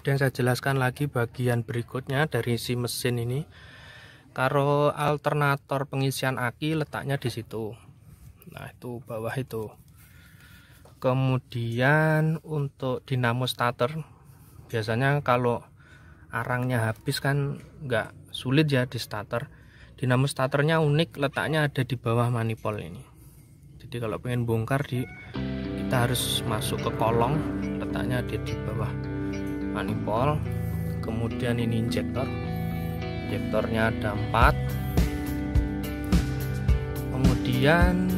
kemudian saya jelaskan lagi bagian berikutnya dari si mesin ini. Kalau alternator pengisian aki letaknya di situ. Nah, itu bawah itu. Kemudian untuk dinamo starter, biasanya kalau arangnya habis kan nggak sulit ya di starter. Dinamo starternya unik, letaknya ada di bawah manifold ini. Jadi kalau pengen bongkar kita harus masuk ke kolong, letaknya ada di bawah manifold. Kemudian ini injektornya ada 4. Kemudian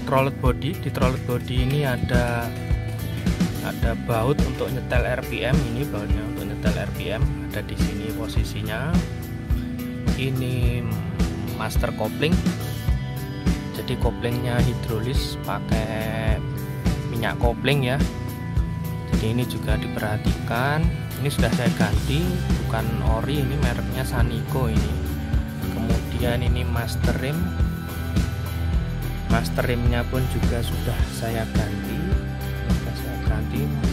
throttlet body, di throttlet body ini ada baut untuk nyetel RPM. Ini bautnya untuk nyetel RPM, ada di sini posisinya. Ini master kopling, jadi koplingnya hidrolis pakai minyak kopling ya. Jadi ini juga diperhatikan. Ini sudah saya ganti, bukan ori, ini mereknya Sanico ini. Kemudian ini master rimnya pun juga sudah saya ganti,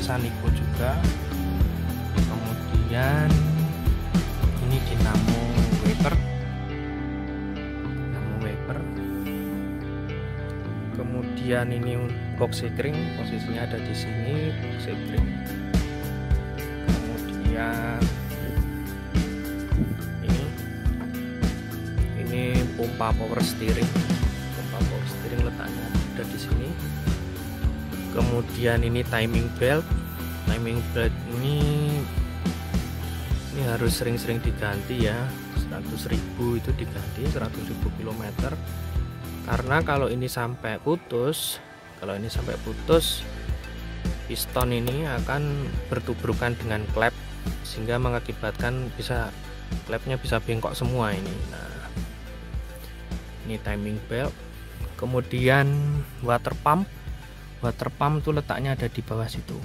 Sanico juga. Kemudian ini dinamo wiper. Kemudian ini box sekring, posisinya ada di sini, box sekring. Kemudian ini pompa power steering letaknya ada di sini. Kemudian ini timing belt ini harus sering-sering diganti ya. 100.000 itu diganti, 100.000 km, karena kalau ini sampai putus piston ini akan bertubrukan dengan klep, sehingga mengakibatkan klepnya bisa bengkok semua ini. Nah, ini timing belt. Kemudian water pump itu letaknya ada di bawah situ.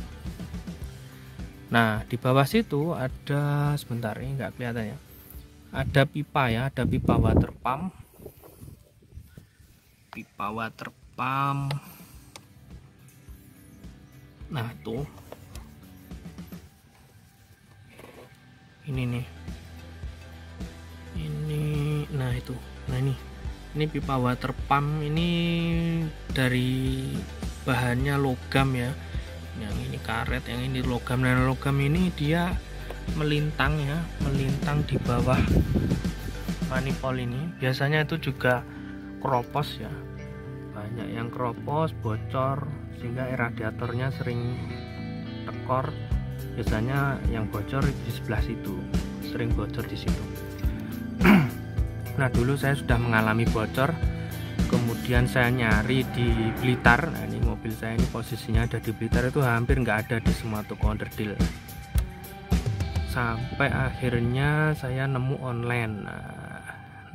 Nah, di bawah situ ada, sebentar ini nggak kelihatan ya, ada pipa ya, ada pipa water pump. Nah, tuh ini nih, ini pipa water pump. Ini dari bahannya logam ya, yang ini karet, yang ini logam. Dan logam ini dia melintang di bawah manifold ini. Biasanya itu juga keropos ya, banyak yang keropos, bocor, sehingga radiatornya sering tekor. Biasanya yang bocor di sebelah situ, sering bocor di situ. Nah, dulu saya sudah mengalami bocor, kemudian saya nyari di Blitar. Nah, ini mobil saya ini posisinya ada di Blitar, itu hampir nggak ada di semua toko onderdil. Sampai akhirnya saya nemu online.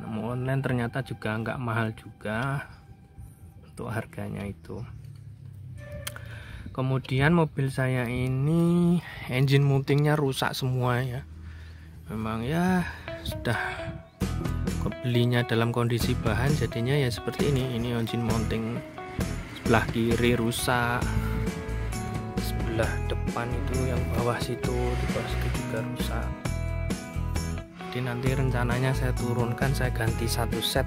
Nemu online ternyata juga nggak mahal juga untuk harganya itu. Kemudian mobil saya ini engine mountingnya rusak semua ya. Memang ya sudah belinya dalam kondisi bahan, jadinya ya seperti ini. Ini engine mounting sebelah kiri rusak, sebelah depan itu yang bawah situ, di bawah situ juga rusak. Jadi nanti rencananya saya turunkan, saya ganti satu set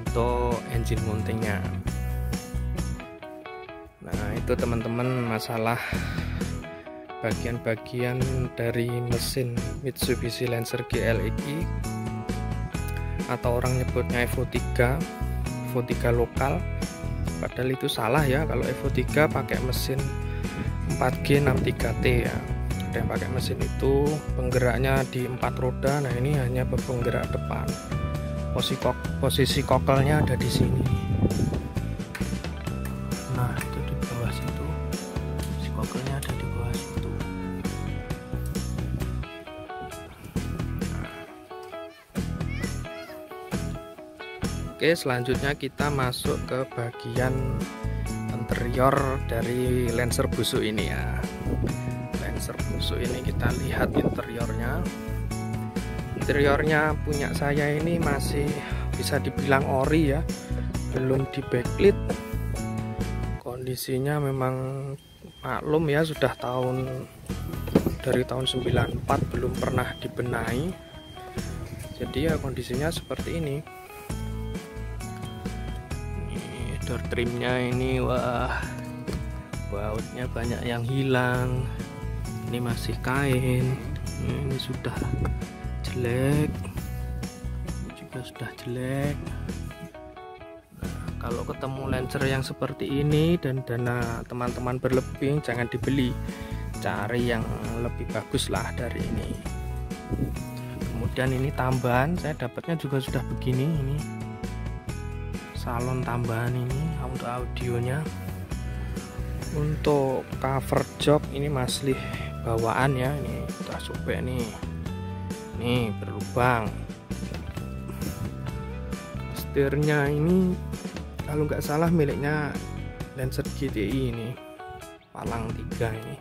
untuk engine mountingnya. Nah, itu teman-teman masalah bagian-bagian dari mesin Mitsubishi Lancer GLX, atau orang nyebutnya Evo 3 lokal. Padahal itu salah ya, kalau Evo 3 pakai mesin 4G 63T ya. Ada yang pakai mesin itu penggeraknya di 4 roda. Nah, ini hanya penggerak depan. Posisi kokelnya ada di sini. Nah, itu di bawah situ. Posisi kokelnya ada di bawah situ. Oke, selanjutnya kita masuk ke bagian interior dari Lancer busuk ini ya. Lancer busuk ini kita lihat interiornya. Interiornya punya saya ini masih bisa dibilang ori ya, belum di backlit. Kondisinya memang maklum ya, sudah tahun dari tahun 94 belum pernah dibenahi. Jadi ya kondisinya seperti ini. Ini door trimnya ini, wah, bautnya banyak yang hilang. Ini masih kain. Ini sudah jelek. Ini juga sudah jelek. Nah, kalau ketemu Lancer yang seperti ini dan dana teman-teman berlebih, jangan dibeli. Cari yang lebih bagus lah dari ini. Kemudian ini tambahan, saya dapatnya juga sudah begini. Ini salon tambahan ini untuk audionya. Untuk cover jok ini masih bawaan ya, ini udah sobek nih. Ini berlubang. Setirnya ini kalau nggak salah miliknya Lancer GTI ini, palang 3 ini.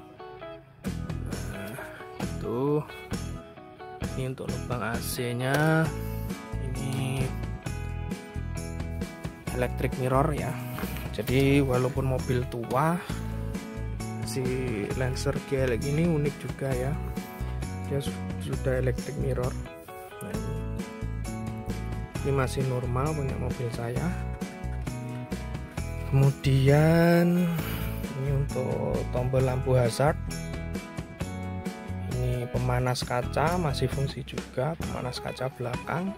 Nah, itu. Ini untuk lubang AC-nya, ini electric mirror ya. Jadi walaupun mobil tua, si Lancer GLX ini unik juga ya, dia sudah electric mirror. Nah, ini masih normal punya mobil saya. Kemudian ini untuk tombol lampu hazard, pemanas kaca masih fungsi juga, pemanas kaca belakang.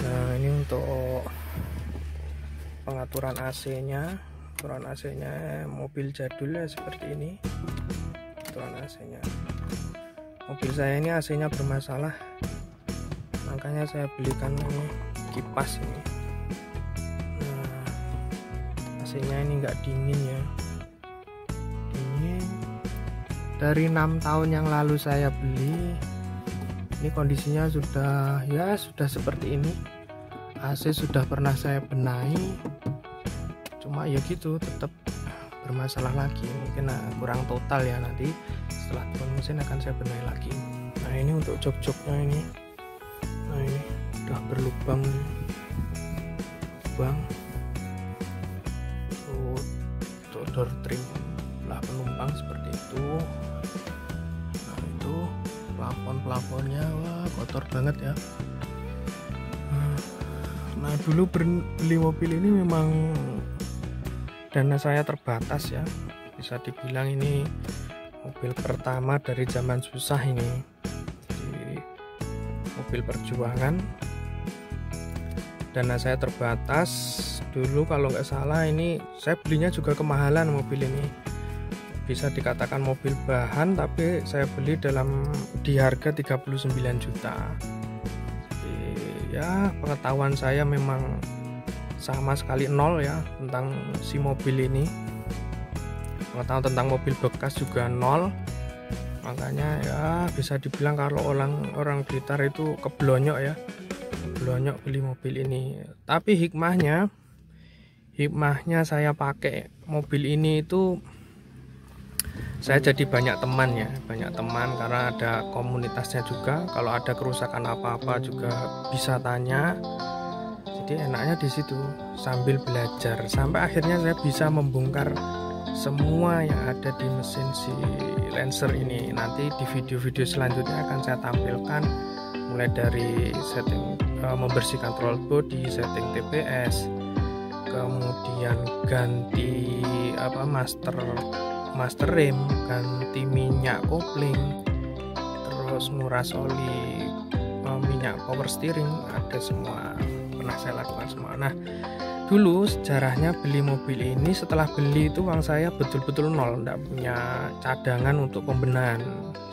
Nah, ini untuk pengaturan AC-nya. Pengaturan AC-nya mobil jadul ya seperti ini. Pengaturan AC-nya. Mobil saya ini AC-nya bermasalah, makanya saya belikan ini kipas ini. Nah, AC-nya ini enggak dingin ya. Dari 6 tahun yang lalu saya beli, ini kondisinya sudah seperti ini. AC sudah pernah saya benahi, cuma ya gitu tetap bermasalah lagi. Mungkin kurang total ya, nanti setelah turun mesin akan saya benahi lagi. Nah, ini untuk jok-joknya ini. Nah, ini udah berlubang. Untuk door trim lah penumpang seperti itu. Plafon-plafonnya wah kotor banget ya. Nah, dulu beli mobil ini memang dana saya terbatas ya, bisa dibilang ini mobil pertama dari zaman susah ini. Jadi, mobil perjuangan, dana saya terbatas. Dulu kalau nggak salah ini saya belinya juga kemahalan mobil ini, bisa dikatakan mobil bahan, tapi saya beli di harga 39 juta. Jadi, ya pengetahuan saya memang sama sekali nol ya tentang si mobil ini. Pengetahuan tentang mobil bekas juga nol. Makanya ya bisa dibilang kalau orang Blitar itu keblonyok ya. Keblonyok beli mobil ini. Tapi hikmahnya saya pakai mobil ini itu saya jadi banyak teman ya, karena ada komunitasnya juga. Kalau ada kerusakan apa-apa juga bisa tanya. Jadi enaknya di situ sambil belajar, sampai akhirnya saya bisa membongkar semua yang ada di mesin si Lancer ini. Nanti di video-video selanjutnya akan saya tampilkan, mulai dari setting membersihkan roll body, setting TPS, kemudian ganti master rim, ganti minyak kopling, terus nguras oli, minyak power steering, ada semua, pernah saya lakukan semua. Nah, dulu sejarahnya beli mobil ini, setelah beli itu uang saya betul-betul nol, tidak punya cadangan untuk pembenahan,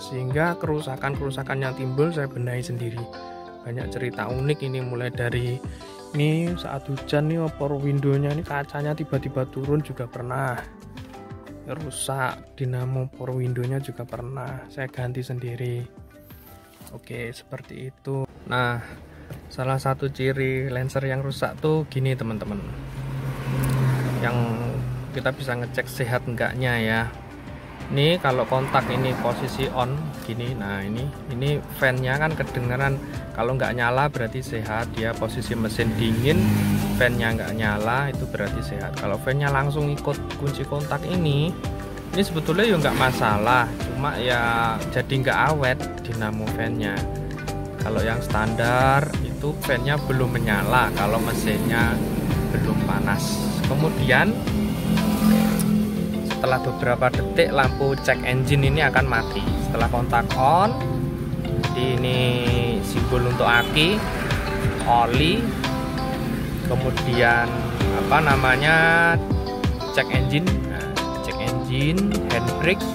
sehingga kerusakan yang timbul saya benahi sendiri. Banyak cerita unik ini, mulai dari ini saat hujan nih power window-nya ini kacanya tiba-tiba turun juga pernah, rusak dinamo power window-nya juga pernah saya ganti sendiri. Oke, seperti itu. Nah, salah satu ciri Lancer yang rusak tuh gini teman-teman, yang kita bisa ngecek sehat enggaknya ya. Ini kalau kontak ini posisi on gini, nah ini fan-nya kan kedengeran, kalau nggak nyala berarti sehat. Dia posisi mesin dingin, fan-nya nggak nyala, itu berarti sehat. Kalau fan-nya langsung ikut kunci kontak ini sebetulnya ya nggak masalah, cuma cuma ya jadi nggak awet dinamo fan-nya. Kalau yang standar itu fan-nya belum menyala kalau mesinnya belum panas. Kemudian setelah beberapa detik lampu check engine ini akan mati. Setelah kontak on, jadi ini simbol untuk aki, oli, kemudian apa namanya, check engine, handbrake,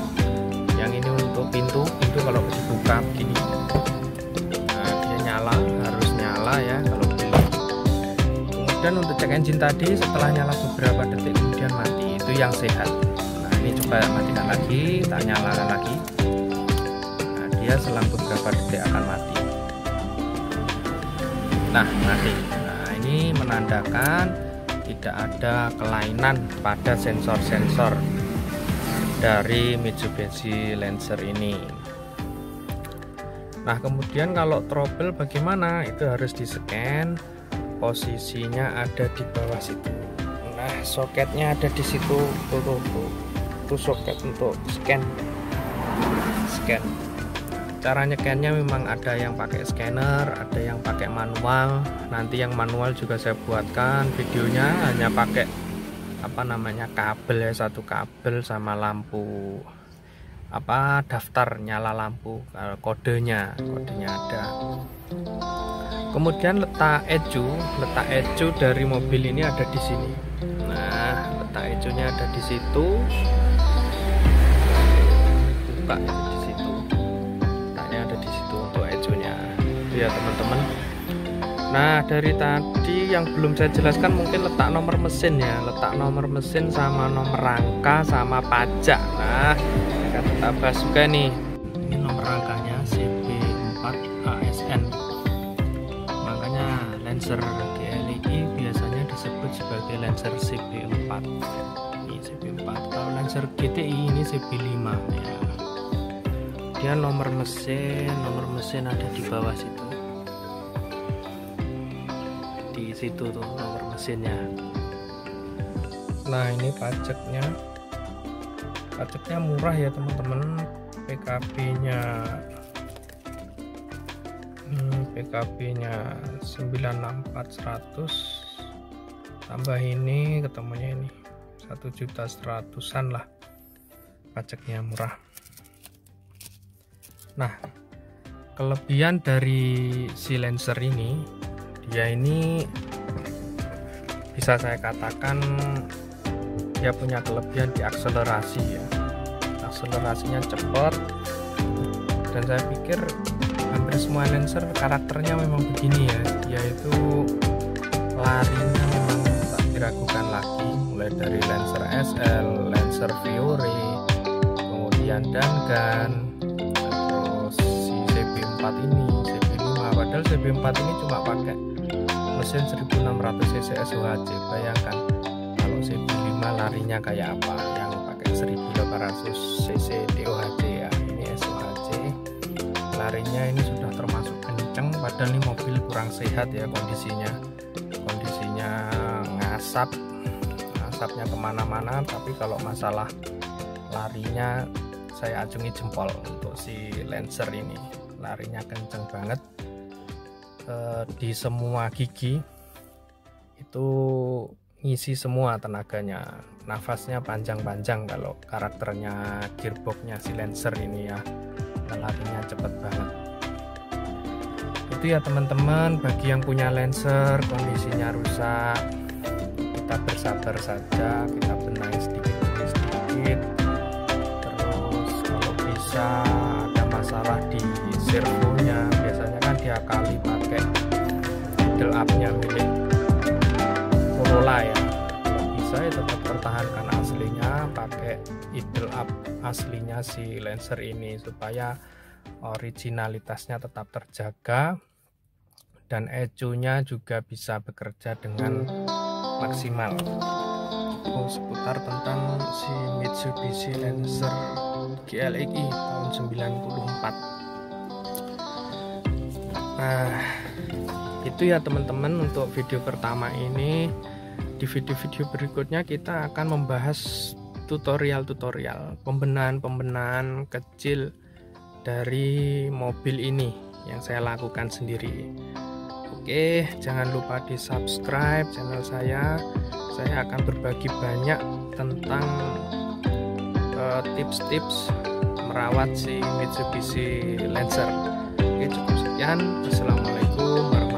yang ini untuk pintu kalau dibuka begini, nah, dia nyala, harus nyala ya kalau boleh. Kemudian untuk check engine tadi setelah nyala beberapa detik kemudian mati, itu yang sehat. Nah ini coba matikan lagi, tak nyalakan lagi, nah dia selang beberapa detik akan mati. Nah mati. Nah ini menandakan tidak ada kelainan pada sensor-sensor dari Mitsubishi Lancer ini. Nah kemudian kalau trouble bagaimana, itu harus di scan, posisinya ada di bawah situ. Nah soketnya ada di situ, tuh soket untuk scan. Cara nyekennya memang ada yang pakai scanner, ada yang pakai manual. Nanti yang manual juga saya buatkan videonya, hanya pakai apa namanya, kabel ya, satu kabel sama lampu apa, daftar nyala lampu, kodenya ada. Kemudian letak ecu dari mobil ini ada di sini. Nah letak ecunya ada di situ, buka di situ, letaknya ada di situ untuk ecunya ya teman-teman. Nah dari tadi yang belum saya jelaskan mungkin letak nomor mesin ya, letak nomor mesin sama nomor rangka sama pajak. Nah kita bahas juga nih, ini nomor rangkanya CB4 ASN, makanya Lancer GLI biasanya disebut sebagai Lancer CB4. Ini CB4, kalau Lancer GTI ini CB5 ya. Dia nomor mesin ada di bawah situ. Di situ tuh nomor mesinnya. Nah ini pajaknya murah ya teman-teman. PKB-nya 964.100 tambah ini ketemunya ini 1.100.000-an lah, pajaknya murah. Nah kelebihan dari si Lancer ini, dia ini bisa saya katakan dia punya kelebihan di akselerasi ya. Akselerasinya cepat, dan saya pikir hampir semua Lancer karakternya memang begini ya. Dia itu larinya memang tak diragukan lagi, mulai dari Lancer SL, Lancer Fiore, kemudian Dangan, terus si CB4 ini, CB5. Padahal CB4 ini cuma pakai mesin 1600 cc SOHC. Bayangkan kalau CB5 larinya kayak apa, yang pakai 1800 cc DOHC ya. Ini SOHC, larinya ini sudah termasuk kenceng, padahal ini mobil kurang sehat ya kondisinya asapnya kemana-mana. Tapi kalau masalah larinya saya acungi jempol untuk si Lancer ini, larinya kenceng banget. Di semua gigi itu ngisi semua tenaganya, nafasnya panjang-panjang. Kalau karakternya gearboxnya si Lancer ini ya, larinya cepet banget. Itu ya teman-teman, bagi yang punya Lancer kondisinya rusak, kita bersabar saja, kita benahi sedikit demi sedikit. Terus kalau bisa ada masalah di servonya, biasanya kan diakali pakai idle up-nya milik Corolla ya. Kalau bisa ya tetap pertahankan aslinya, pakai idle up aslinya si Lancer ini supaya originalitasnya tetap terjaga dan ECU-nya juga bisa bekerja dengan maksimal. Seputar tentang si Mitsubishi Lancer GLI tahun 94. Nah itu ya teman-teman untuk video pertama ini. Di video-video berikutnya kita akan membahas tutorial pembenahan kecil dari mobil ini yang saya lakukan sendiri. Oke, jangan lupa di subscribe channel saya. Saya akan berbagi banyak tentang tips-tips merawat si Mitsubishi Lancer. Oke, cukup sekian. Assalamualaikum warahmatullahi wabarakatuh.